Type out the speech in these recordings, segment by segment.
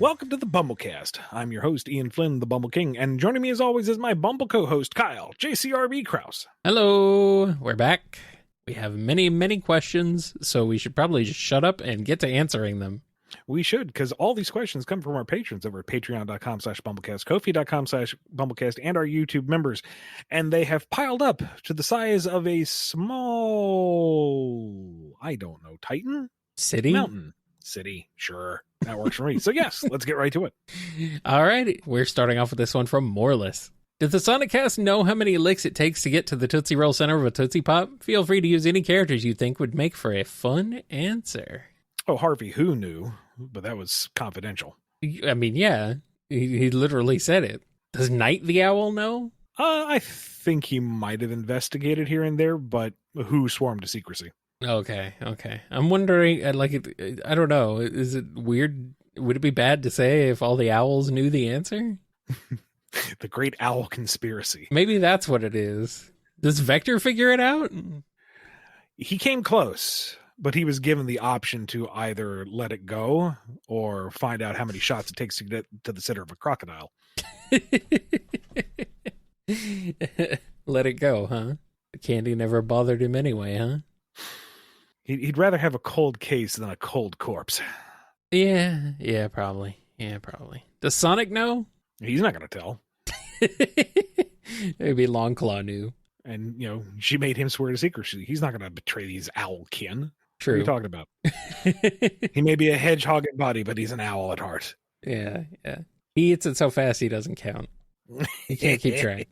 Welcome to the BumbleKast. I'm your host, Ian Flynn, the Bumble King, and joining me as always is my Bumble co-host, Kyle, JCRB Krause. Hello, we're back. We have many, many questions, so we should probably just shut up and get to answering them. We should, because all these questions come from our patrons over at patreon.com/BumbleKast, Ko-fi.com/BumbleKast, and our YouTube members. And they have piled up to the size of a small, I don't know, Titan? City? Mountain. City, sure. That works for me. So yes, let's get right to it. All right, we're starting off with this one from Moreless. Does the Sonic cast know how many licks it takes to get to the Tootsie Roll center of a Tootsie Pop? Feel free to use any characters you think would make for a fun answer. Oh, Harvey Who knew, but that was confidential. I mean, yeah, he literally said it. Does Night the Owl know? I think he might have investigated here and there, but Who swore him to secrecy. Okay. I'm wondering, I don't know, is it weird? Would it be bad to say if all the owls knew the answer? The Great Owl Conspiracy. Maybe that's what it is. Does Vector figure it out? He came close, but he was given the option to either let it go or find out how many shots it takes to get to the center of a crocodile. Let it go, huh? The candy never bothered him anyway, huh? He'd rather have a cold case than a cold corpse. Yeah, probably. Does Sonic know? He's not going to tell. Maybe Longclaw knew. And, she made him swear to secrecy. He's not going to betray these owl kin. True. What are you talking about? He may be a hedgehog at body, but he's an owl at heart. Yeah. He eats it so fast he doesn't count. He can't keep track.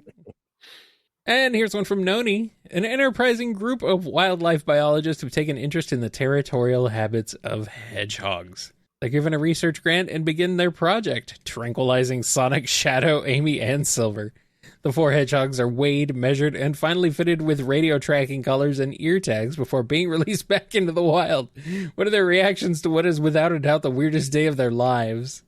And here's one from Noni. An enterprising group of wildlife biologists have taken interest in the territorial habits of hedgehogs. They're given a research grant and begin their project, tranquilizing Sonic, Shadow, Amy, and Silver. The 4 hedgehogs are weighed, measured, and finally fitted with radio tracking collars and ear tags before being released back into the wild. What are their reactions to what is without a doubt the weirdest day of their lives?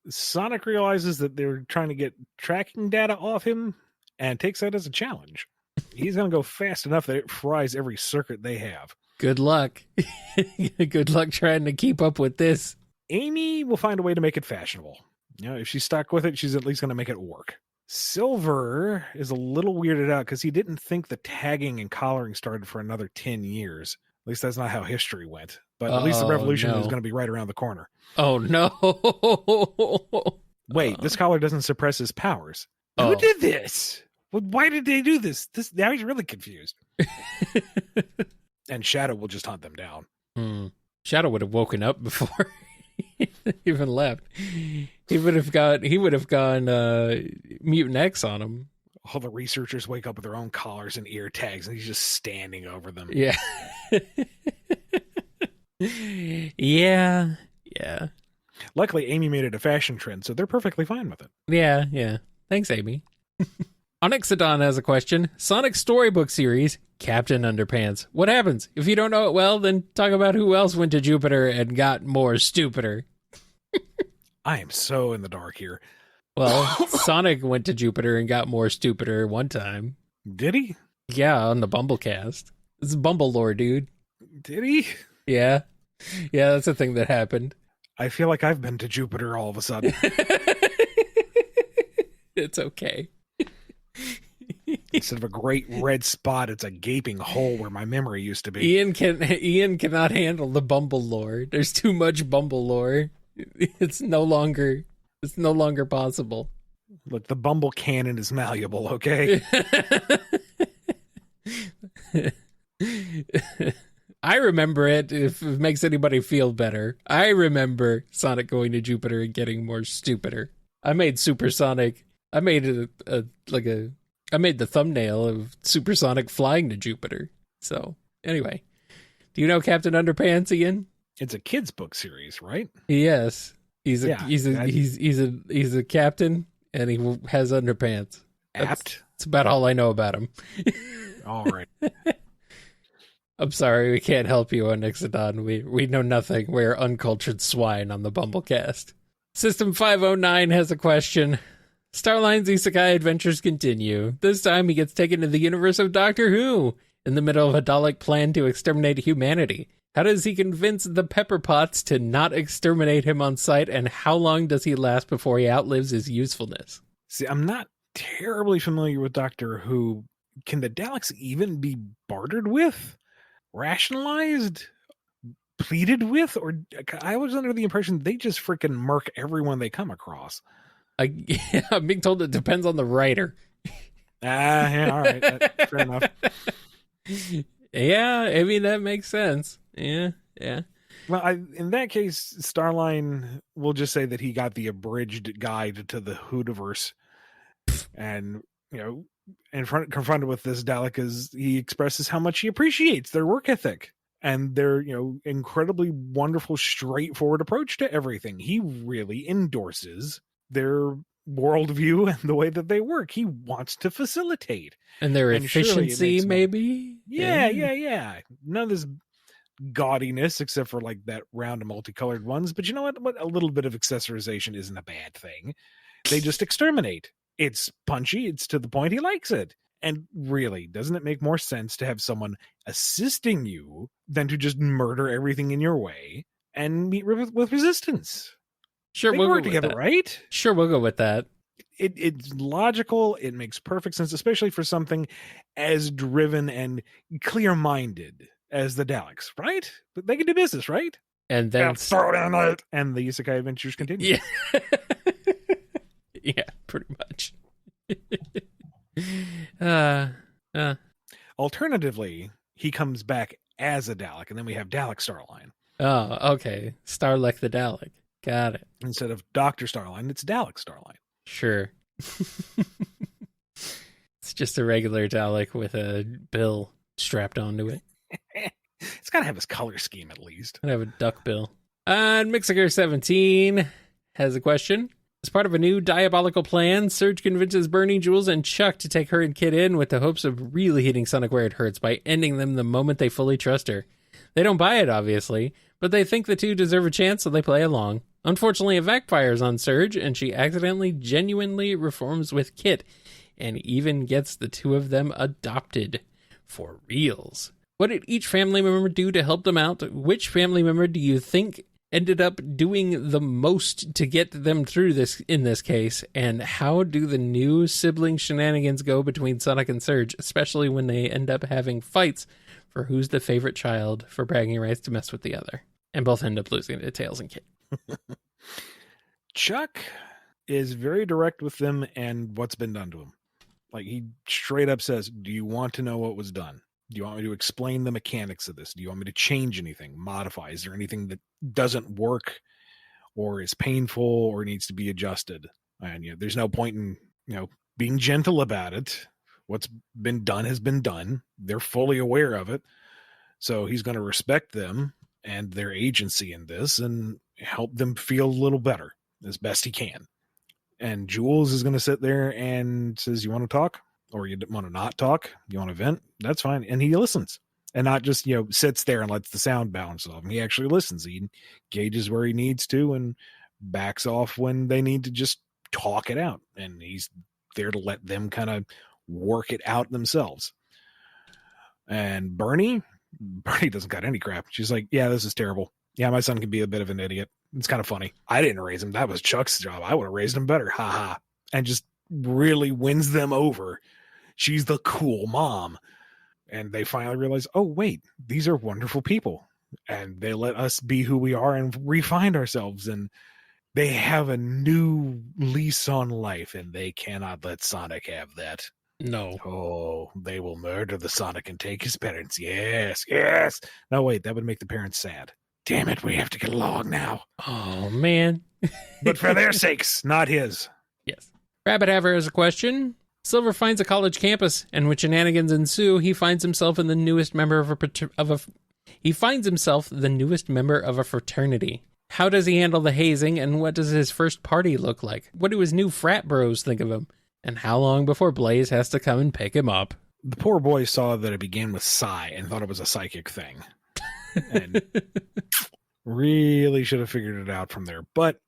Sonic realizes that they're trying to get tracking data off him and takes that as a challenge. He's going to go fast enough that it fries every circuit they have. Good luck. Good luck trying to keep up with this. Amy will find a way to make it fashionable. If she's stuck with it, she's at least going to make it work. Silver is a little weirded out because he didn't think the tagging and collaring started for another 10 years. At least that's not how history went. But at least the revolution is going to be right around the corner. Oh, no. Wait, this collar doesn't suppress his powers. Who did this? Well, why did they do this? Now he's really confused. And Shadow will just hunt them down. Shadow would have woken up before he even left. He would have gone Mutant X on him. All the researchers wake up with their own collars and ear tags, and he's just standing over them. Yeah. Yeah. Luckily, Amy made it a fashion trend, so they're perfectly fine with it. Yeah. Thanks, Amy. Onyxodon has a question. Sonic Storybook Series, Captain Underpants. What happens? If you don't know it well, then talk about who else went to Jupiter and got more stupider. I am so in the dark here. Well, Sonic went to Jupiter and got more stupider one time. Did he? Yeah, on the BumbleKast. It's Bumble lore, dude. Did he? Yeah, that's a thing that happened. I feel like I've been to Jupiter all of a sudden. It's okay. Instead of a great red spot, it's a gaping hole where my memory used to be. Ian cannot handle the Bumble lore. There's too much Bumble lore. It's no longer possible. Look, the Bumble canon is malleable, okay? I remember it, if it makes anybody feel better. I remember Sonic going to Jupiter and getting more stupider. I made Supersonic. I made I made the thumbnail of Supersonic flying to Jupiter. So, anyway. Do you know Captain Underpants, Ian? It's a kid's book series, right? Yes. He's a captain and he has underpants. Apt. That's about all I know about him. All right. I'm sorry, we can't help you on Onyxodon. We know nothing. We're uncultured swine on the BumbleKast. System 509 has a question. Starline's isekai adventures continue. This time he gets taken to the universe of Doctor Who in the middle of a Dalek plan to exterminate humanity. How does he convince the Pepper Pots to not exterminate him on sight, and how long does he last before he outlives his usefulness? See, I'm not terribly familiar with Doctor Who. Can the Daleks even be bartered with? Rationalized? Pleaded with? Or I was under the impression they just freaking murk everyone they come across. I'm being told it depends on the writer. Yeah, all right. Fair enough. Yeah, I mean, that makes sense. Yeah. Well, in that case, Starline will just say that he got the abridged guide to the Hoodiverse, and confronted with this Dalek, as he expresses how much he appreciates their work ethic and their incredibly wonderful, straightforward approach to everything. He really endorses their worldview and the way that they work. He wants to facilitate, and their efficiency, maybe. Yeah. None of this gaudiness, except for like that round of multicolored ones. But you know what? A little bit of accessorization isn't a bad thing. They just exterminate. It's punchy. It's to the point. He likes it. And really, doesn't it make more sense to have someone assisting you than to just murder everything in your way and meet with resistance? Sure, they we'll work go together, with that. right? Sure, we'll go with that. It's logical. It makes perfect sense, especially for something as driven and clear-minded as the Daleks, right? But they can do business, right? And then and the Isekai adventures continue. Yeah. Yeah, pretty much. Alternatively, he comes back as a Dalek, and then we have Dalek Starline. Oh, okay. Starlek the Dalek. Got it. Instead of Dr. Starline, it's Dalek Starline. Sure. It's just a regular Dalek with a bill strapped onto it. It's got to have his color scheme at least. I have a duck bill. And Mixer17 has a question. As part of a new diabolical plan, Surge convinces Bernie, Jules, and Chuck to take her and Kid in with the hopes of really hitting Sonic where it hurts by ending them the moment they fully trust her. They don't buy it, obviously, but they think the two deserve a chance, so they play along. Unfortunately, it backfires on Surge, and she accidentally genuinely reforms with Kit, and even gets the two of them adopted. For reals. What did each family member do to help them out? Which family member do you think ended up doing the most to get them through this in this case? And how do the new sibling shenanigans go between Sonic and Surge, especially when they end up having fights for who's the favorite child for bragging rights to mess with the other? And both end up losing to Tails and Kit. Chuck is very direct with them and what's been done to him. Like, he straight up says, do you want to know what was done? Do you want me to explain the mechanics of this? Do you want me to change anything, modify? Is there anything that doesn't work or is painful or needs to be adjusted? And there's no point in being gentle about it. What's been done has been done. They're fully aware of it. So he's going to respect them and their agency in this and help them feel a little better as best he can. And Jules is going to sit there and says, you want to talk? Or you want to not talk? You want to vent? That's fine. And he listens and not just, sits there and lets the sound bounce off him. He actually listens. He gauges where he needs to and backs off when they need to just talk it out. And he's there to let them kind of work it out themselves. And Bernie doesn't got any crap. She's like, yeah, this is terrible. Yeah, my son can be a bit of an idiot. It's kind of funny. I didn't raise him. That was Chuck's job. I would have raised him better. Ha ha. And just really wins them over. She's the cool mom. And they finally realize, oh, wait, these are wonderful people. And they let us be who we are and refine ourselves. And they have a new lease on life. And they cannot let Sonic have that. No. Oh, they will murder the Sonic and take his parents. Yes, yes. No, wait, that would make the parents sad. Damn it, we have to get along now. Oh, man. But for their sakes, not his. Yes. Rabbit Haver has a question. Silver finds a college campus, and when shenanigans ensue, he finds himself the newest member of a fraternity. How does he handle the hazing, and what does his first party look like? What do his new frat bros think of him? And how long before Blaze has to come and pick him up? The poor boy saw that it began with psi and thought it was a psychic thing. And really should have figured it out from there. But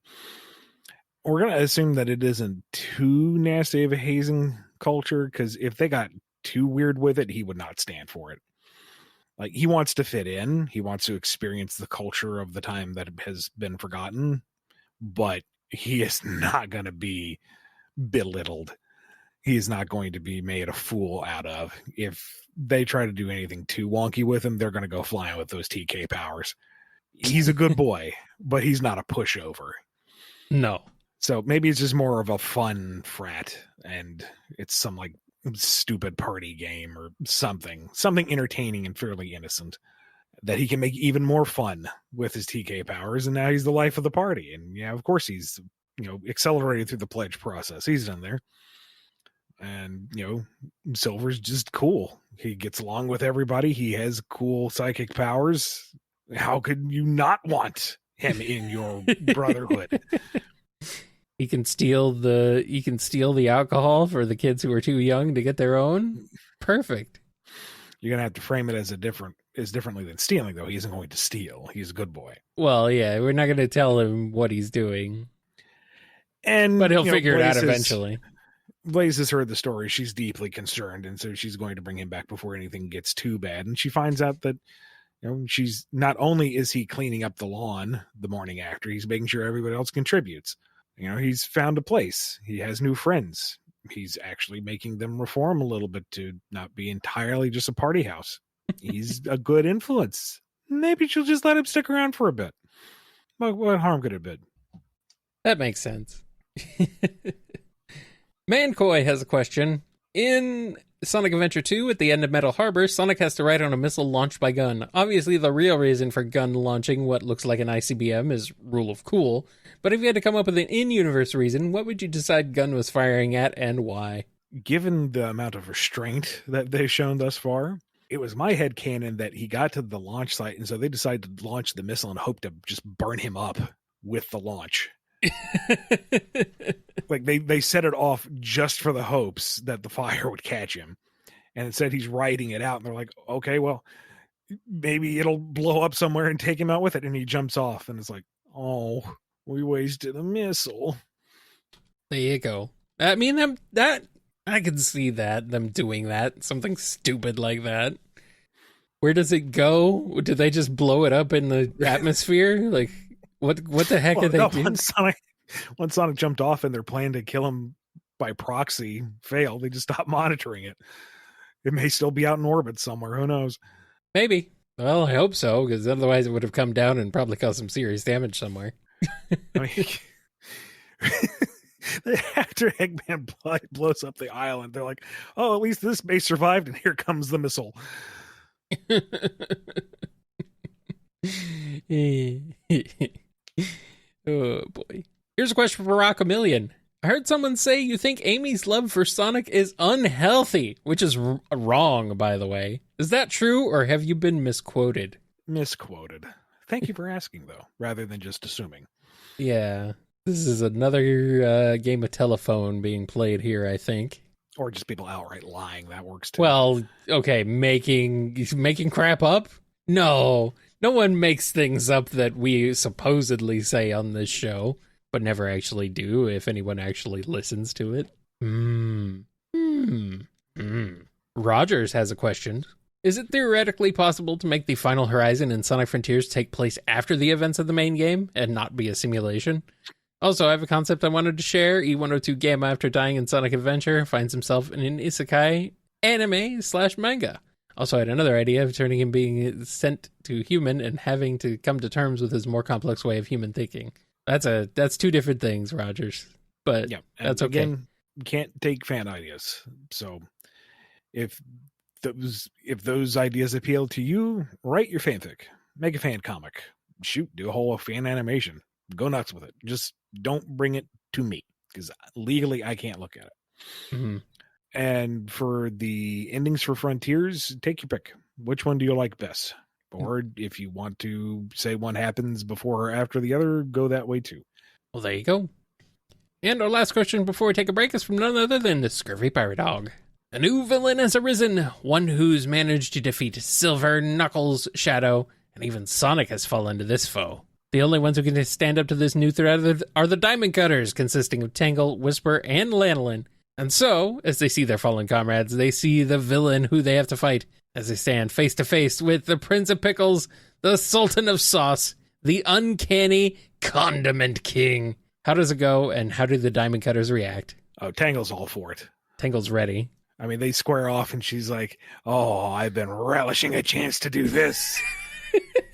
we're going to assume that it isn't too nasty of a hazing culture, because if they got too weird with it, he would not stand for it. Like, he wants to fit in. He wants to experience the culture of the time that has been forgotten, but he is not going to be belittled. He is not going to be made a fool out of. If they try to do anything too wonky with him, they're going to go flying with those TK powers. He's a good boy, but he's not a pushover. No. So maybe it's just more of a fun frat, and it's some like stupid party game or something entertaining and fairly innocent that he can make even more fun with his TK powers. And now he's the life of the party. And yeah, of course he's, accelerated through the pledge process. He's in there. And, Silver's just cool. He gets along with everybody. He has cool psychic powers. How could you not want him in your brotherhood? He can steal the alcohol for the kids who are too young to get their own. Perfect. You're gonna have to frame it as differently than stealing, though. He isn't going to steal. He's a good boy. Well, yeah, we're not going to tell him what he's doing, but he'll figure it out eventually. Blaze has heard the story. She's deeply concerned, and so she's going to bring him back before anything gets too bad. And she finds out that she's not only is he cleaning up the lawn the morning after, he's making sure everybody else contributes. He's found a place. He has new friends. He's actually making them reform a little bit to not be entirely just a party house. He's a good influence. Maybe she'll just let him stick around for a bit. What harm could it be? That makes sense. Mancoy has a question. In Sonic Adventure 2, at the end of Metal Harbor, Sonic has to ride on a missile launched by Gun. Obviously, the real reason for Gun launching what looks like an ICBM is rule of cool, but if you had to come up with an in-universe reason, what would you decide Gun was firing at and why? Given the amount of restraint that they've shown thus far, it was my headcanon that he got to the launch site, and so they decided to launch the missile and hope to just burn him up with the launch. Like they set it off just for the hopes that the fire would catch him, and instead he's riding it out, and they're like, okay, well, maybe it'll blow up somewhere and take him out with it, and he jumps off, and it's like, oh, we wasted a missile. There you go. I mean, that I can see them doing that, something stupid like that. Where does it go? Did they just blow it up in the atmosphere? Like, what the heck did they do? When Sonic jumped off and their plan to kill him by proxy failed, they just stopped monitoring it. It may still be out in orbit somewhere. Who knows? Maybe. Well, I hope so, because otherwise it would have come down and probably caused some serious damage somewhere. I mean, after Eggman blows up the island, they're like, oh, at least this base survived, and here comes the missile. Oh, boy. Here's a question for Rock a Million. I heard someone say you think Amy's love for Sonic is unhealthy, which is wrong, by the way. Is that true, or have you been misquoted? Misquoted. Thank you for asking, though, rather than just assuming. Yeah. This is another game of telephone being played here, I think. Or just people outright lying. That works, too. Well, okay, making crap up? No. No one makes things up that we supposedly say on this show, but never actually do if anyone actually listens to it. Rogers has a question. Is it theoretically possible to make the final horizon in Sonic Frontiers take place after the events of the main game and not be a simulation? Also, I have a concept I wanted to share. E102 Gamma, after dying in Sonic Adventure, finds himself in an isekai anime/manga. Also, I had another idea of turning him being sent to human and having to come to terms with his more complex way of human thinking. That's two different things, Rogers. But yeah, that's okay. Again, you can't take fan ideas. So if those ideas appeal to you, write your fanfic. Make a fan comic. Shoot, do a whole fan animation. Go nuts with it. Just don't bring it to me, because legally I can't look at it. Mm-hmm. And for the endings for Frontiers, take your pick. Which one do you like best? Or if you want to say one happens before or after the other, go that way too. Well, there you go. And our last question before we take a break is from none other than the Scurvy Pirate Dog. A new villain has arisen, one who's managed to defeat Silver, Knuckles, Shadow, and even Sonic has fallen to this foe. The only ones who can stand up to this new threat are the Diamond Cutters, consisting of Tangle, Whisper, and Lanolin. And so, as they see their fallen comrades, they see the villain who they have to fight. as they stand face to face with the Prince of Pickles, the Sultan of Sauce, the uncanny Condiment King. How does it go, and how do the Diamond Cutters react? Oh, Tangle's all for it. Tangle's ready. I mean, they square off, and she's like, "Oh, I've been relishing a chance to do this."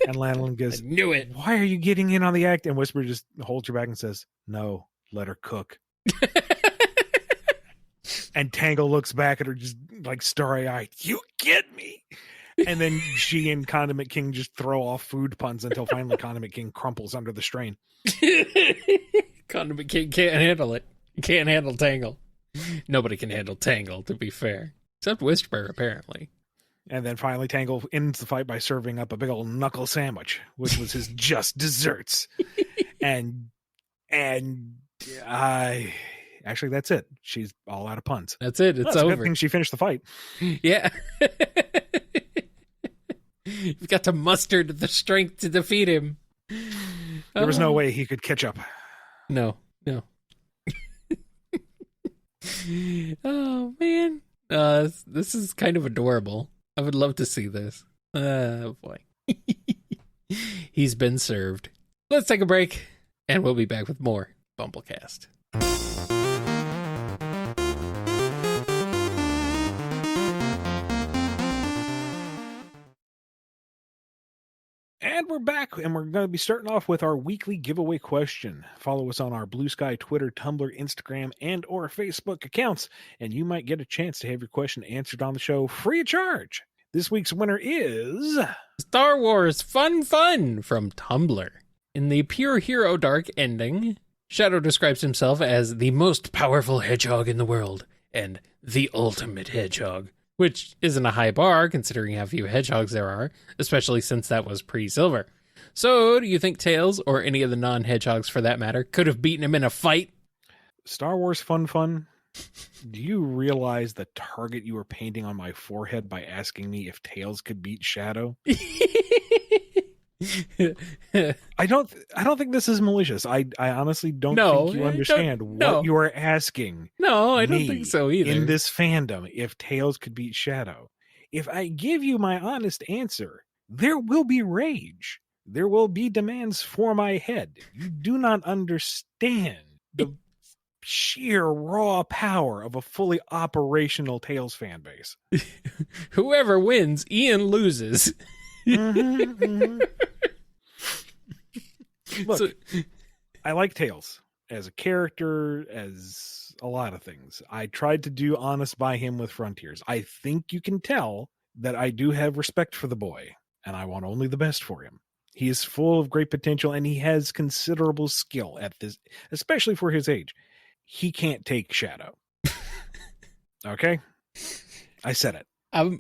And Lanolin goes, I knew it. "Why are you getting in on the act?" And Whisper just holds her back and says, "No, let her cook." And Tangle looks back at her just like starry-eyed. "You get me?" And then she and Condiment King just throw off food puns until finally Condiment King crumples under the strain. Condiment King can't handle it. He can't handle Tangle. Nobody can handle Tangle, to be fair. Except Whisper, apparently. And then finally Tangle ends the fight by serving up a big old knuckle sandwich, which was his just desserts. and actually, that's it. She's all out of puns. That's it. It's over. A good thing she finished the fight. Yeah. You've got to muster the strength to defeat him. There was no way he could catch up. No. Oh, man. This is kind of adorable. I would love to see this. Oh, boy. He's been served. Let's take a break, and we'll be back with more BumbleKast. And we're back, and we're going to be starting off with our weekly giveaway question. Follow us on our Blue Sky, Twitter, Tumblr, Instagram, and or Facebook accounts, and you might get a chance to have your question answered on the show free of charge. This week's winner is... Star Wars Fun from Tumblr. In the Pure Hero Dark ending, Shadow describes himself as the most powerful hedgehog in the world, and the ultimate hedgehog. Which isn't a high bar, considering how few hedgehogs there are, especially since that was pre-Silver. So, do you think Tails, or any of the non-hedgehogs for that matter, could have beaten him in a fight? Star Wars Fun. Do you realize the target you were painting on my forehead by asking me if Tails could beat Shadow? I don't think this is malicious. I honestly don't think you understand what you are asking. No, I don't think so either. In this fandom, if Tails could beat Shadow. If I give you my honest answer, there will be rage. There will be demands for my head. You do not understand the sheer raw power of a fully operational Tails fan base. Whoever wins, Ian loses. Look, I like Tails as a character, as a lot of things. I tried to do honest by him with Frontiers. I think you can tell that I do have respect for the boy, and I want only the best for him. He is full of great potential, and he has considerable skill at this, especially for his age. He can't take Shadow. Okay? I said it.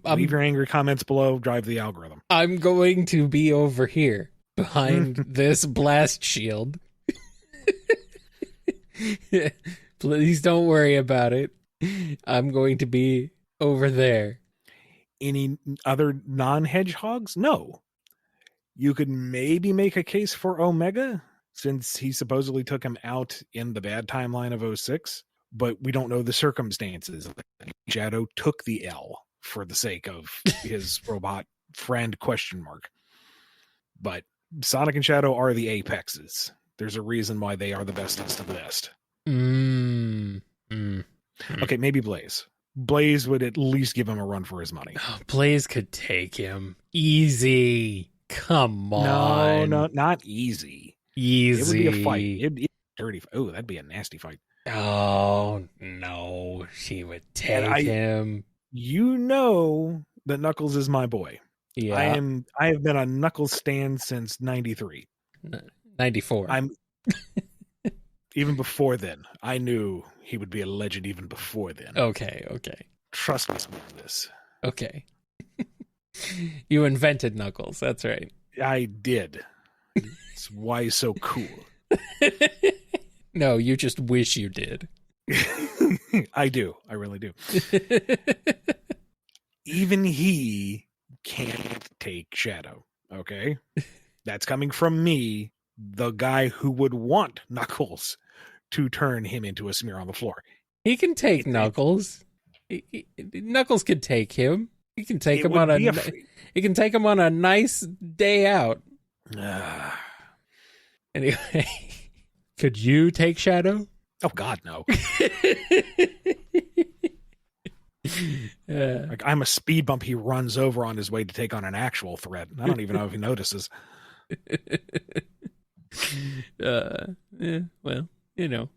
Leave your angry comments below. Drive the algorithm. I'm going to be over here behind this blast shield. Please don't worry about it. I'm going to be over there. Any other non-hedgehogs? No. You could maybe make a case for Omega, since he supposedly took him out in the bad timeline of 06, but we don't know the circumstances. Shadow took the L for the sake of his robot friend ? But Sonic and Shadow are the apexes. There's a reason why they are the bestest of the best. Okay, maybe Blaze. Blaze would at least give him a run for his money. Oh, Blaze could take him. Easy. Come on. No, not easy. Easy. It would be a fight. It'd be a dirty fight. Oh, that'd be a nasty fight. Oh, no. She would take him. You know that Knuckles is my boy. Yeah. I have been a Knuckles stan since 93. 94. Even before then. I knew he would be a legend even before then. Okay. Trust me on this. Okay. You invented Knuckles. That's right. I did. That's why he's so cool. No, you just wish you did. I do. I really do. Even he can't take Shadow. Okay? That's coming from me, the guy who would want Knuckles to turn him into a smear on the floor. He can take Knuckles. Knuckles could take him. You can take It him would on be you can take him on a nice day out. Anyway, could you take Shadow? Oh God, no! Like, I'm a speed bump he runs over on his way to take on an actual threat. I don't even know if he notices. Well, you know.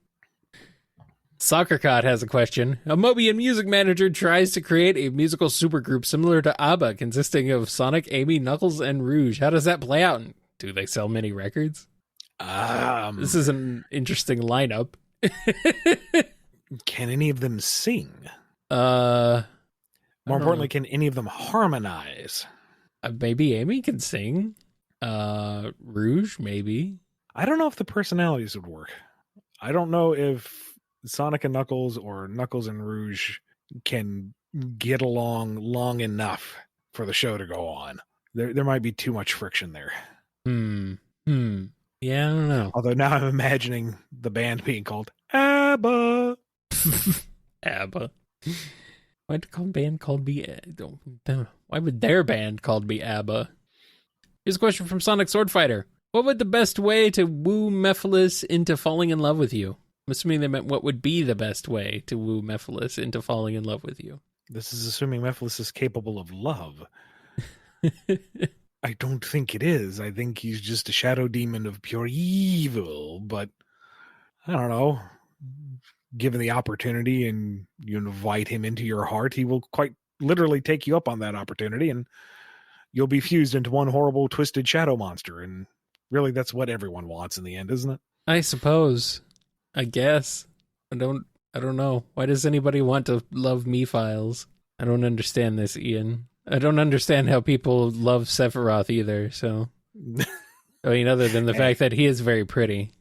Soccer Cot has a question. A Mobian music manager tries to create a musical supergroup similar to ABBA, consisting of Sonic, Amy, Knuckles, and Rouge. How does that play out? Do they sell many records? This is an interesting lineup. Can any of them sing? More importantly, can any of them harmonize? Maybe Amy can sing. Rouge, maybe. I don't know if the personalities would work. I don't know if Sonic and Knuckles or Knuckles and Rouge can get along long enough for the show to go on. There might be too much friction there. Yeah, I don't know. Although now I'm imagining the band being called ABBA. ABBA. Why'd the band called be? Why would their band called be ABBA? Here's a question from Sonic Swordfighter. What would the best way to woo Mephiles into falling in love with you? I'm assuming they meant what would be the best way to woo Mephiles into falling in love with you. This is assuming Mephiles is capable of love. I don't think it is. I think he's just a shadow demon of pure evil, but I don't know. Given the opportunity and you invite him into your heart, he will quite literally take you up on that opportunity and you'll be fused into one horrible, twisted shadow monster. And really, that's what everyone wants in the end, isn't it? I suppose. I guess. I don't know. Why does anybody want to love Mephiles? I don't understand this, Ian. I don't understand how people love Sephiroth either, so. I mean, other than the fact that he is very pretty.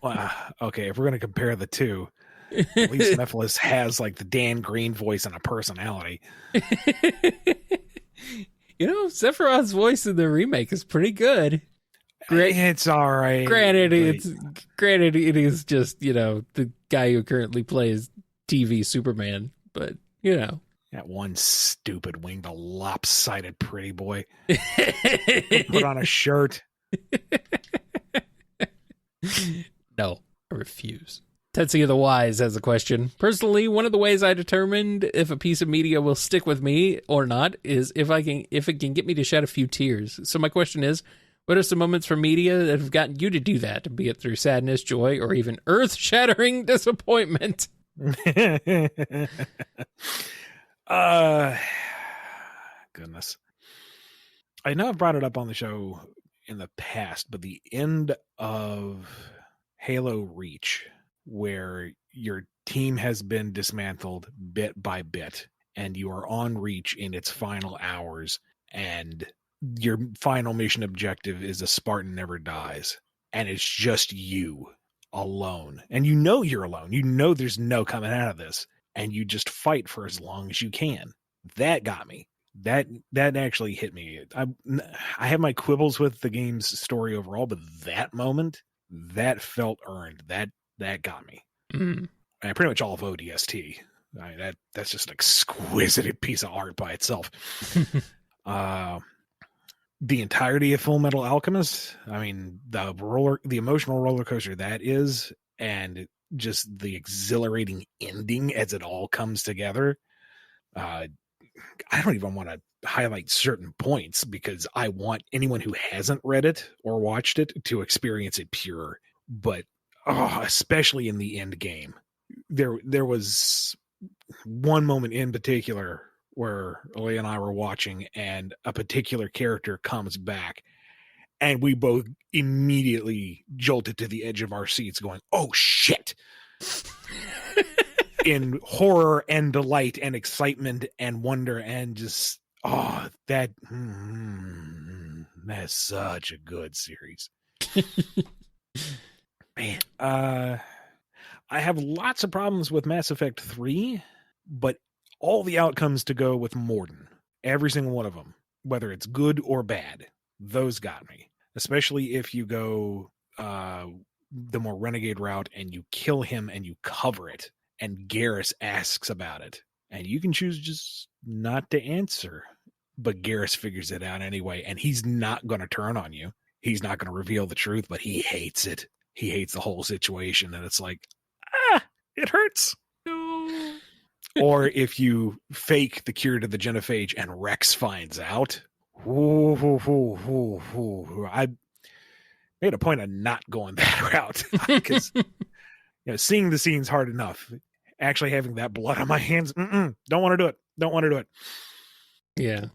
Well, okay, if we're going to compare the two, at least Mephiles has like the Dan Green voice and a personality. You know, Sephiroth's voice in the remake is pretty good. It's all right. Granted, it is just, you know, the guy who currently plays TV Superman, but, you know. That one stupid winged, lopsided pretty boy. Put on a shirt. No, I refuse. Tetsuya the Wise has a question. Personally, one of the ways I determined if a piece of media will stick with me or not is if it can get me to shed a few tears. So my question is, what are some moments from media that have gotten you to do that, be it through sadness, joy, or even earth-shattering disappointment? Goodness. I know I've brought it up on the show in the past, but the end of Halo Reach, where your team has been dismantled bit by bit, and you are on Reach in its final hours, and your final mission objective is a Spartan never dies, and it's just you alone. And you know you're alone. You know there's no coming out of this, and you just fight for as long as you can. That got me. That actually hit me. I have my quibbles with the game's story overall, but that moment, that felt earned. That got me. And pretty much all of ODST. That's just an exquisite piece of art by itself. The entirety of Full Metal Alchemist, I mean, the emotional roller coaster that is, and just the exhilarating ending as it all comes together. I don't even want to highlight certain points because I want anyone who hasn't read it or watched it to experience it pure. But especially in the end game, there was one moment in particular where Leigh and I were watching, and a particular character comes back, and we both immediately jolted to the edge of our seats, going, "Oh shit!" in horror and delight and excitement and wonder, and just that's such a good series. Man, I have lots of problems with Mass Effect 3, but all the outcomes to go with Morden, every single one of them, whether it's good or bad, those got me. Especially if you go the more renegade route and you kill him and you cover it, and Garrus asks about it, and you can choose just not to answer. But Garrus figures it out anyway, and he's not going to turn on you. He's not going to reveal the truth, but he hates it. He hates the whole situation, and it's like, it hurts. No. Or if you fake the cure to the genophage and Rex finds out, I made a point of not going that route because seeing the scene's hard enough. Actually having that blood on my hands, don't want to do it. Don't want to do it. Yeah.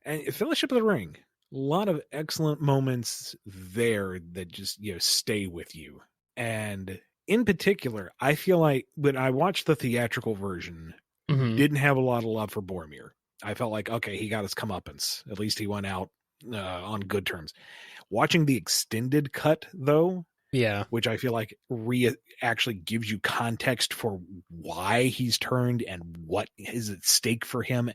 And Fellowship of the Ring, a lot of excellent moments there that just stay with you. And in particular, I feel like when I watched the theatrical version, didn't have a lot of love for Boromir. I felt like, okay, he got his comeuppance. At least he went out on good terms. Watching the extended cut, though, which I feel like actually gives you context for why he's turned and what is at stake for him,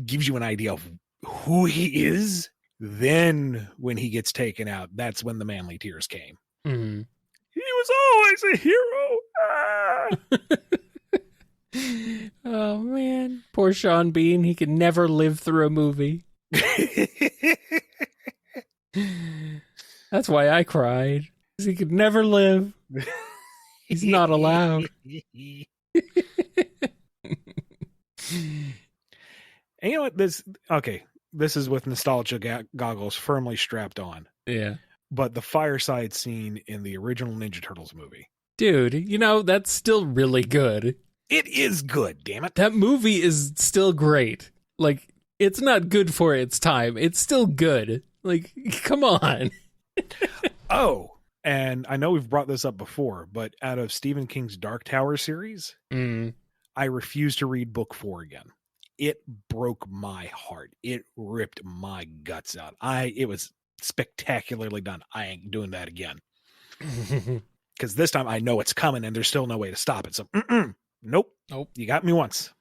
gives you an idea of who he is. Then when he gets taken out, that's when the manly tears came. Mm-hmm. He was always a hero. Oh man, poor Sean Bean. He could never live through a movie. That's why I cried. He could never live. He's not allowed. And you know what? This is with nostalgia goggles firmly strapped on. Yeah. But the fireside scene in the original Ninja Turtles movie. Dude, that's still really good. It is good, damn it. That movie is still great. Like, it's not good for its time. It's still good. Like, come on. Oh, and I know we've brought this up before, but out of Stephen King's Dark Tower series, I refuse to read book 4 again. It broke my heart. It ripped my guts out. It was spectacularly done. I ain't doing that again. Because this time I know it's coming and there's still no way to stop it. So, nope. You got me once.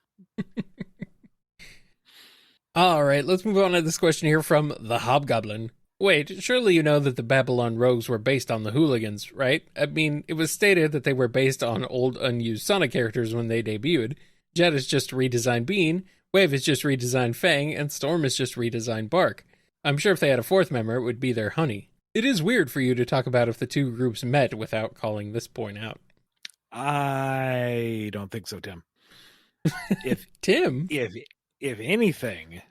All right, let's move on to this question here from the Hobgoblin. Wait, surely you know that the Babylon Rogues were based on the Hooligans, right? I mean, it was stated that they were based on old unused Sonic characters when they debuted. Jet has just redesigned Bean, Wave has just redesigned Fang, and Storm has just redesigned Bark. I'm sure if they had a fourth member, it would be their Honey. It is weird for you to talk about if the two groups met without calling this point out. I don't think so, Tim. Tim? If anything,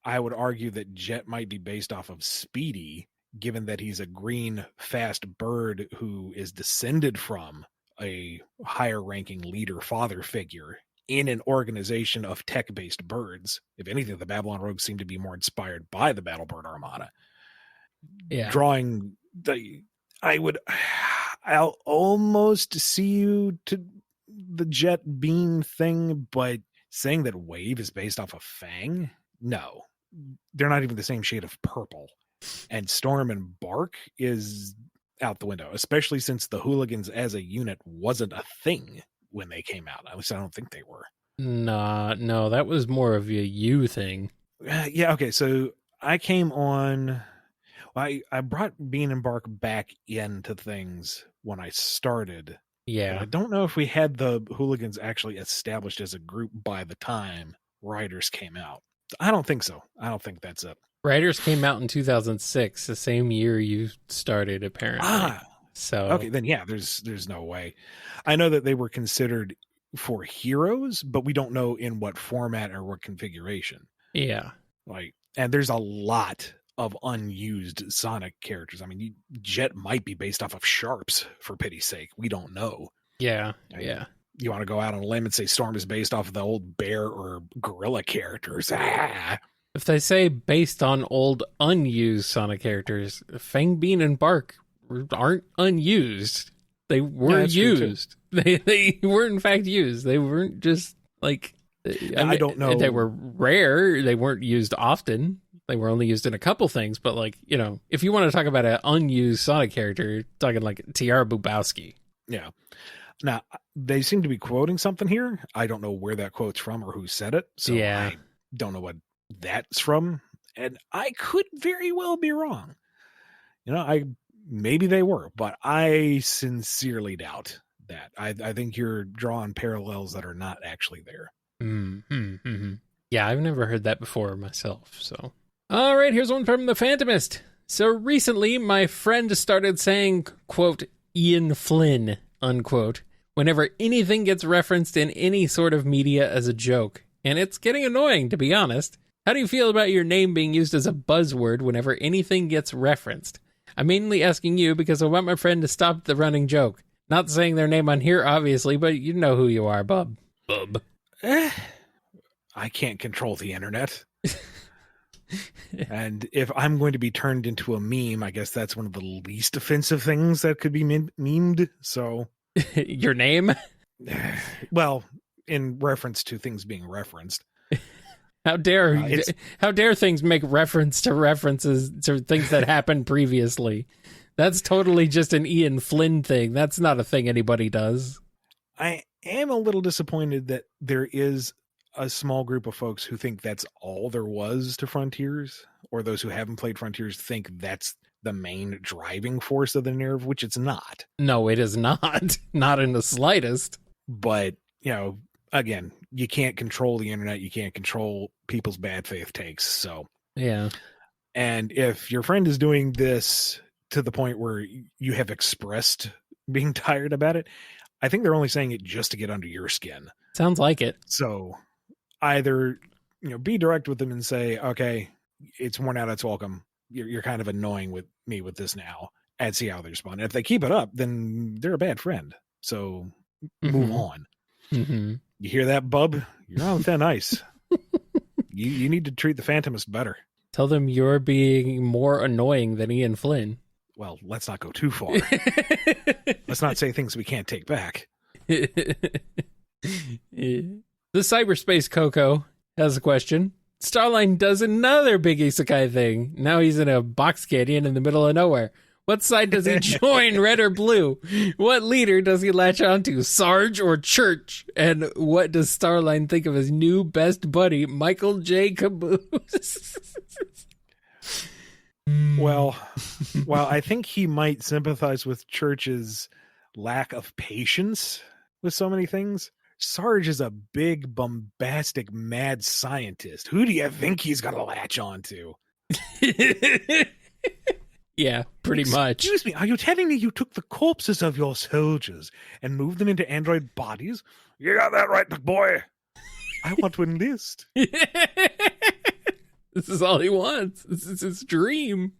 I would argue that Jet might be based off of Speedy, given that he's a green, fast bird who is descended from a higher-ranking leader father figure in an organization of tech-based birds. If anything, the Babylon Rogues seem to be more inspired by the Battlebird Armada. Yeah. I'll almost see you to the Jet Bean thing, but saying that Wave is based off of Fang? No. They're not even the same shade of purple. And Storm and Bark is out the window, especially since the Hooligans as a unit wasn't a thing when they came out. At least I don't think they were. No, that was more of a you thing. Yeah, okay, so I came on... I brought Bean and Bark back into things when I started. Yeah. But I don't know if we had the Hooligans actually established as a group by the time Riders came out. I don't think so. I don't think that's it. Riders came out in 2006, the same year you started, apparently. So okay, then yeah, there's no way. I know that they were considered for heroes, but we don't know in what format or what configuration. Yeah. And there's a lot of unused Sonic characters. I mean, Jet might be based off of Sharps, for pity's sake. We don't know. Yeah. You want to go out on a limb and say Storm is based off of the old bear or gorilla characters. If they say based on old unused Sonic characters, Fang, Bean, and Bark aren't unused. They were used. They were in fact used. They weren't just like... I don't know. They were rare. They weren't used often. They were only used in a couple things, but if you want to talk about an unused Sonic character, you're talking like Tiara Bubowski. Yeah. Now, they seem to be quoting something here. I don't know where that quote's from or who said it, so I don't know what that's from, and I could very well be wrong. Maybe they were, but I sincerely doubt that. I think you're drawing parallels that are not actually there. Mm-hmm. Yeah, I've never heard that before myself, so. All right, here's one from the Phantomist. So recently, my friend started saying, quote, Ian Flynn, unquote, whenever anything gets referenced in any sort of media as a joke. And it's getting annoying, to be honest. How do you feel about your name being used as a buzzword whenever anything gets referenced? I'm mainly asking you because I want my friend to stop the running joke. Not saying their name on here, obviously, but you know who you are, Bub. Bub. I can't control the internet. And if I'm going to be turned into a meme, I guess that's one of the least offensive things that could be memed. So, your name? Well, in reference to things being referenced. How dare things make reference to references to things that happened previously? That's totally just an Ian Flynn thing. That's not a thing anybody does. I am a little disappointed that there is a small group of folks who think that's all there was to Frontiers, or those who haven't played Frontiers think that's the main driving force of the narrative, which it's not. No, it is not. Not in the slightest. But, again, you can't control the internet. You can't control people's bad faith takes. So, yeah. And if your friend is doing this to the point where you have expressed being tired about it, I think they're only saying it just to get under your skin. Sounds like it. So either, be direct with them and say, okay, it's worn out, it's welcome. You're kind of annoying with me with this now, and see how they respond. If they keep it up, then they're a bad friend. So move on. Mm-hmm. You hear that, Bub? You're on thin ice. You need to treat the Phantomist better. Tell them you're being more annoying than Ian Flynn. Well, let's not go too far. Let's not say things we can't take back. The cyberspace Coco has a question. Starline does another big isekai thing. Now he's in a box canyon in the middle of nowhere. What side does he join, red or blue? What leader does he latch onto, Sarge or Church? And what does Starline think of his new best buddy, Michael J. Caboose? Well, while I think he might sympathize with Church's lack of patience with so many things, Sarge is a big, bombastic, mad scientist. Who do you think he's going to latch on to? Yeah, pretty much. Excuse me, are you telling me you took the corpses of your soldiers and moved them into android bodies? You got that right, boy. I want to enlist. This is all he wants. This is his dream.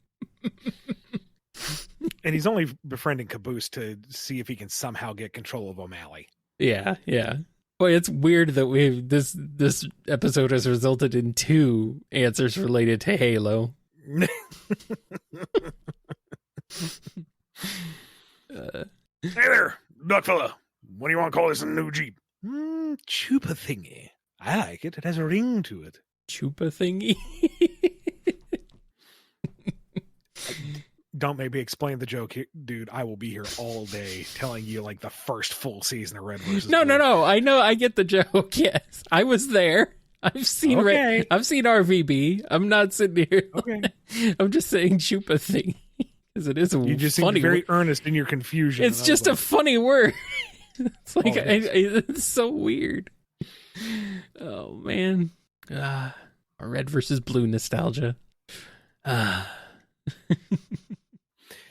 And he's only befriending Caboose to see if he can somehow get control of O'Malley. Yeah. Boy, it's weird that this episode has resulted in 2 answers related to Halo. Hey there, duck fella. What do you want to call this new Jeep? Chupa thingy. I like it. It has a ring to it. Chupa thingy? Don't maybe explain the joke here, dude. I will be here all day telling you like the first full season of Red vs. No. Blue. I know. I get the joke. Yes, I was there. I've seen I've seen RVB. I'm not sitting here. Okay. I'm just saying chupa thingy because it is a you just funny seem very word. Earnest in your confusion. It's just a funny word. It's like it it's so weird. Oh man, Red versus Blue nostalgia.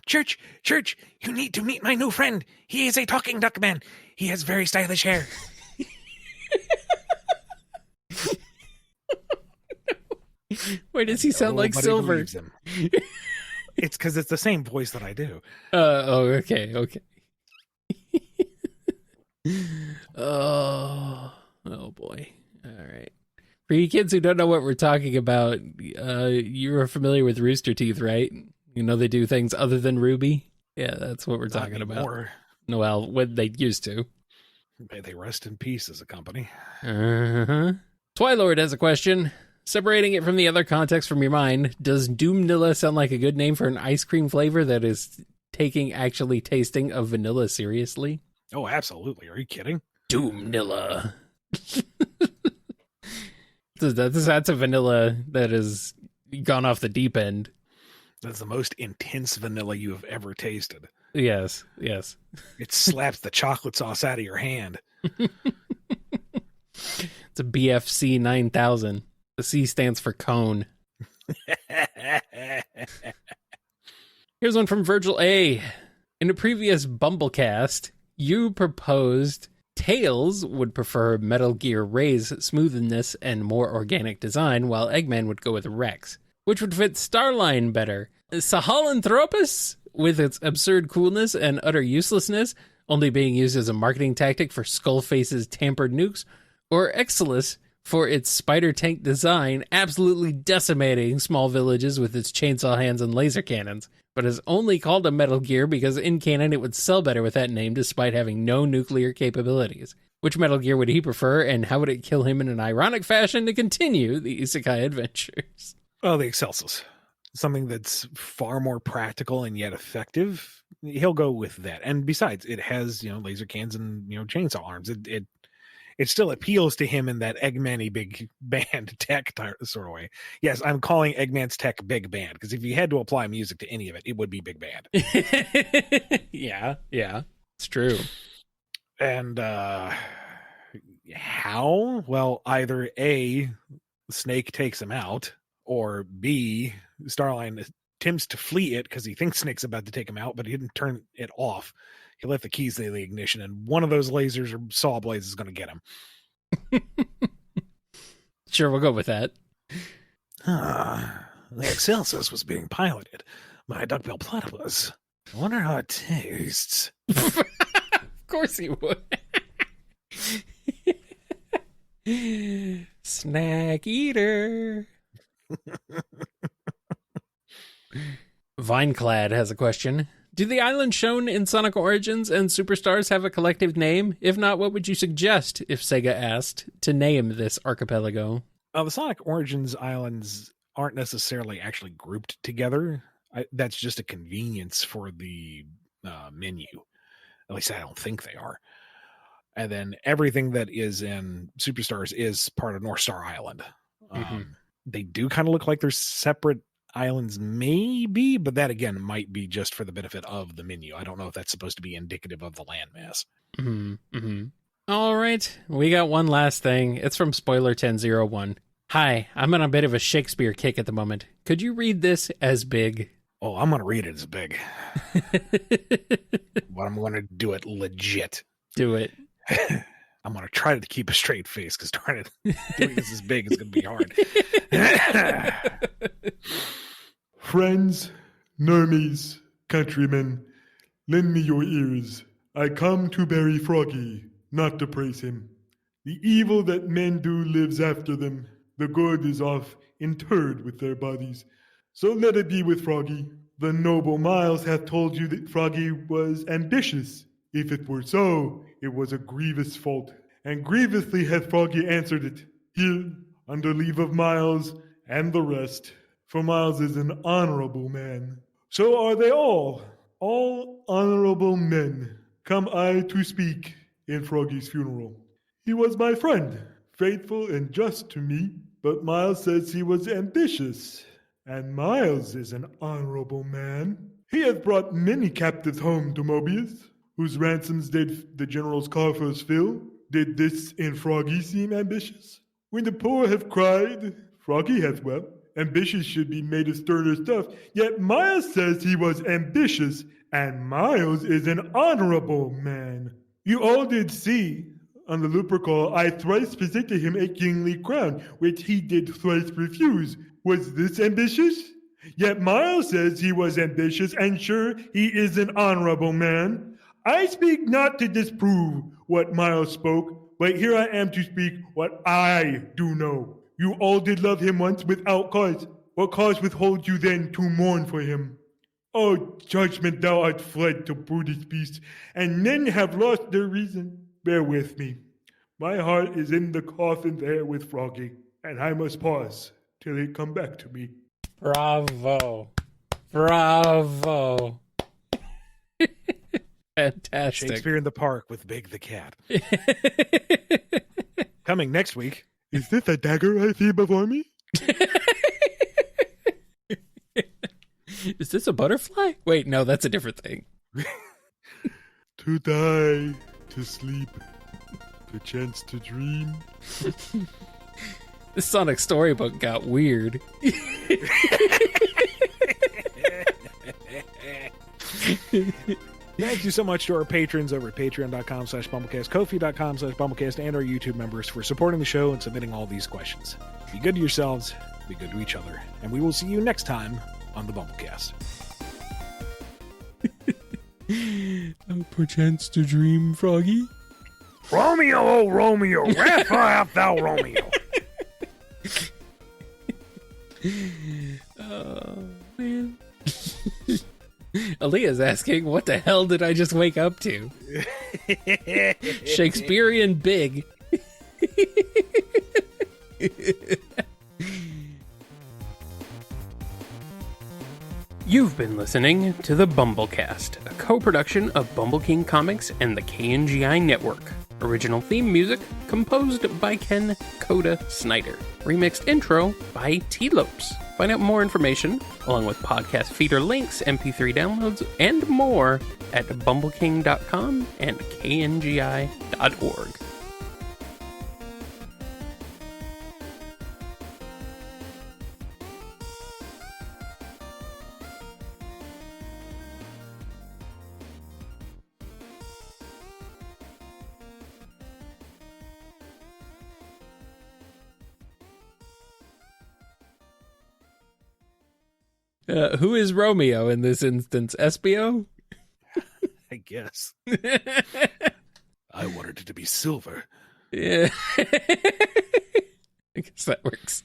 Church, you need to meet my new friend. He is a talking duck man. He has very stylish hair. Why does he sound like Silver? It's because it's the same voice that I do. Okay. Oh boy. All right. For you kids who don't know what we're talking about, you're familiar with Rooster Teeth, right? You know they do things other than Ruby? Yeah, that's what we're talking about. Well, when they used to. May they rest in peace as a company. Uh-huh. Twilord has a question. Separating it from the other context from your mind, does Doomnilla sound like a good name for an ice cream flavor that is actually tasting of vanilla seriously? Oh, absolutely. Are you kidding? Doomnilla. That's a vanilla that has gone off the deep end. That's the most intense vanilla you have ever tasted. Yes. It slaps the chocolate sauce out of your hand. It's a BFC 9000. The C stands for cone. Here's one from Virgil A. In a previous BumbleKast, you proposed Tails would prefer Metal Gear Ray's smoothness and more organic design, while Eggman would go with Rex, which would fit Starline better. Sahelanthropus, with its absurd coolness and utter uselessness, only being used as a marketing tactic for Skullface's tampered nukes, or Exilus for its spider tank design, absolutely decimating small villages with its chainsaw hands and laser cannons, but is only called a Metal Gear because in canon it would sell better with that name despite having no nuclear capabilities. Which Metal Gear would he prefer, and how would it kill him in an ironic fashion to continue the isekai adventures? Oh, the Excelsus. Something that's far more practical and yet effective. He'll go with that. And besides, it has, laser cans and, chainsaw arms. It still appeals to him in that Eggman-y big band tech sort of way. Yes, I'm calling Eggman's tech big band, because if you had to apply music to any of it, it would be big band. Yeah, it's true. And how? Well, either A, Snake takes him out, or B, Starline attempts to flee it because he thinks Snake's about to take him out, but he didn't turn it off. He left the keys in the ignition, and one of those lasers or saw blades is going to get him. Sure, we'll go with that. The Excelsus was being piloted by a duckbill platypus. I wonder how it tastes. Of course he would. Snack eater. Vineclad has a question. Do the islands shown in Sonic Origins and Superstars have a collective name? If not, what would you suggest, if Sega asked, to name this archipelago? The Sonic Origins islands aren't necessarily actually grouped together. That's just a convenience for the menu. At least I don't think they are. And then everything that is in Superstars is part of North Star Island. They do kind of look like they're separate islands, maybe, but that again might be just for the benefit of the menu. I don't know if that's supposed to be indicative of the landmass. All right, we got one last thing. It's from Spoiler 1001. Hi, I'm on a bit of a Shakespeare kick at the moment. Could you read this as big? Oh, I'm going to read it as big. But I'm going to do it legit. Do it. I'm going to try to keep a straight face, because darn it, doing this as big is going to be hard. Friends, normies, countrymen, lend me your ears. I come to bury Froggy, not to praise him. The evil that men do lives after them. The good is off interred with their bodies. So let it be with Froggy. The noble Miles hath told you that Froggy was ambitious. If it were so, it was a grievous fault. And grievously hath Froggy answered it. Here, under leave of Miles and the rest. For Miles is an honorable man. So are they all honorable men. Come I to speak in Froggy's funeral. He was my friend, faithful and just to me, but Miles says he was ambitious. And Miles is an honorable man. He hath brought many captives home to Mobius, whose ransoms did the general's coffers fill. Did this in Froggy seem ambitious? When the poor have cried, Froggy hath wept. Ambitious should be made of sterner stuff. Yet Miles says he was ambitious, and Miles is an honorable man. You all did see, on the Lupercal, I thrice presented him a kingly crown, which he did thrice refuse. Was this ambitious? Yet Miles says he was ambitious, and sure, he is an honorable man. I speak not to disprove what Miles spoke, but here I am to speak what I do know. You all did love him once without cause. What cause withholds you then to mourn for him? O judgment, thou art fled to brutish beasts, and men have lost their reason. Bear with me. My heart is in the coffin there with Froggy, and I must pause till it come back to me. Bravo. Bravo. Fantastic. Shakespeare in the Park with Big the Cat. Coming next week. Is this a dagger I see before me? Is this a butterfly? Wait, no, that's a different thing. To die, to sleep, perchance to dream. This Sonic storybook got weird. Thank you so much to our patrons over at patreon.com/BumbleKast, Ko-fi.com/BumbleKast, and our YouTube members for supporting the show and submitting all these questions. Be good to yourselves, be good to each other, and we will see you next time on the BumbleKast. Perchance to dream, Froggy. Romeo, oh Romeo, wherefore art thou Romeo? Oh, man. Aaliyah's asking, what the hell did I just wake up to? Shakespearean big. You've been listening to the BumbleKast, a co-production of Bumble King Comics and the KNGI Network. Original theme music composed by Ken Coda Snyder. Remixed intro by T-Lopes. Find out more information, along with podcast feeder links, MP3 downloads, and more at bumbleking.com and kngi.org. Who is Romeo in this instance? Espio? I guess. I wanted it to be silver. Yeah. I guess that works.